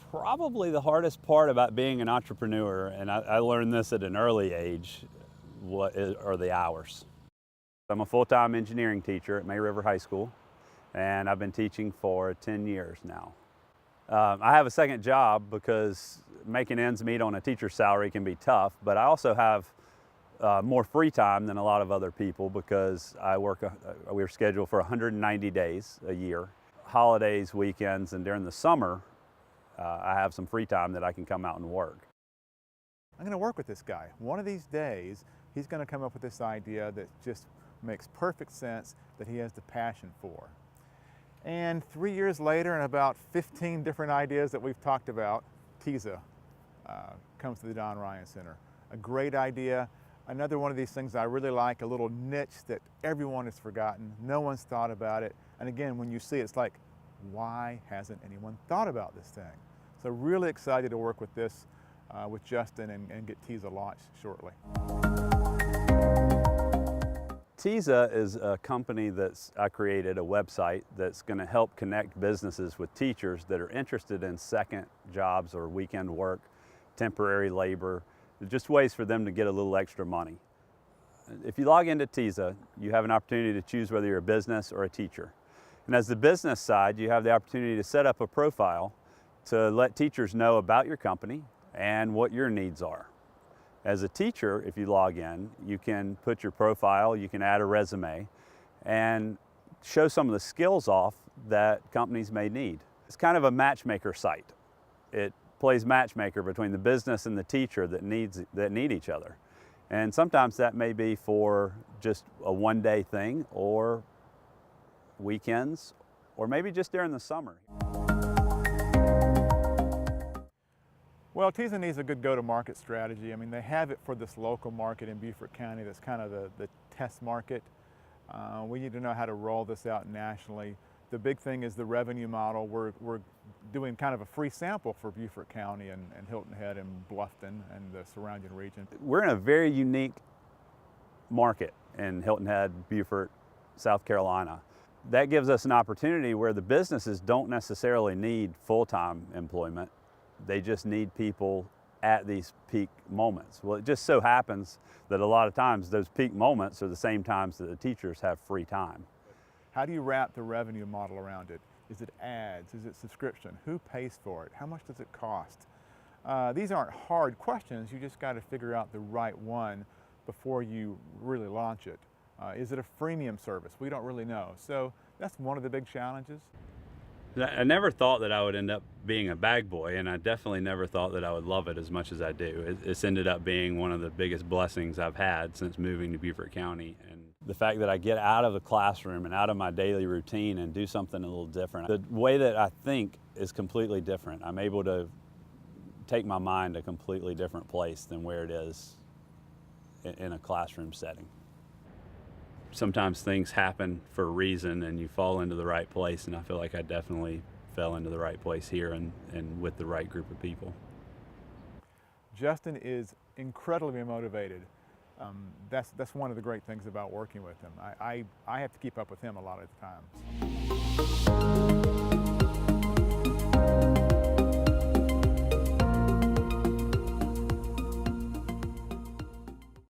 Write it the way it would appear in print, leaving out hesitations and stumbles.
Probably the hardest part about being an entrepreneur, and I learned this at an early age, are the hours. I'm a full-time engineering teacher at May River High School, and I've been teaching for 10 years now. I have a second job because making ends meet on a teacher's salary can be tough, but I also have more free time than a lot of other people because we're scheduled for 190 days a year, holidays, weekends, and during the summer, I have some free time that I can come out and work. I'm going to work with this guy. One of these days, he's going to come up with this idea that just makes perfect sense, that he has the passion for. And 3 years later, and about 15 different ideas that we've talked about, Tiza comes to the Don Ryan Center. A great idea. Another one of these things I really like, a little niche that everyone has forgotten. No one's thought about it. And again, when you see it, it's like, why hasn't anyone thought about this thing? So really excited to work with this, with Justin and get Tiza launched shortly. Tiza is a company I created, a website that's going to help connect businesses with teachers that are interested in second jobs or weekend work, temporary labor, just ways for them to get a little extra money. If you log into Tiza, you have an opportunity to choose whether you're a business or a teacher. And as the business side, you have the opportunity to set up a profile to let teachers know about your company and what your needs are. As a teacher, if you log in, you can put your profile, you can add a resume, and show some of the skills off that companies may need. It's kind of a matchmaker site. It plays matchmaker between the business and the teacher that need each other. And sometimes that may be for just a one-day thing, or weekends, or maybe just during the summer. Well, Tiza needs a good go-to-market strategy. I mean, they have it for this local market in Beaufort County that's kind of the test market. We need to know how to roll this out nationally. The big thing is the revenue model. We're doing kind of a free sample for Beaufort County and Hilton Head and Bluffton and the surrounding region. We're in a very unique market in Hilton Head, Beaufort, South Carolina. That gives us an opportunity where the businesses don't necessarily need full-time employment. They just need people at these peak moments. Well, it just so happens that a lot of times those peak moments are the same times that the teachers have free time. How do you wrap the revenue model around it? Is it ads? Is it subscription? Who pays for it? How much does it cost? These aren't hard questions. You just got to figure out the right one before you really launch it. Is it a freemium service? We don't really know. So that's one of the big challenges. I never thought that I would end up being a bag boy, and I definitely never thought that I would love it as much as I do. It's ended up being one of the biggest blessings I've had since moving to Beaufort County. And the fact that I get out of the classroom and out of my daily routine and do something a little different. The way that I think is completely different. I'm able to take my mind a completely different place than where it is in a classroom setting. Sometimes things happen for a reason and you fall into the right place, and I feel like I definitely fell into the right place here and with the right group of people. Justin is incredibly motivated. That's one of the great things about working with him. I have to keep up with him a lot of the times.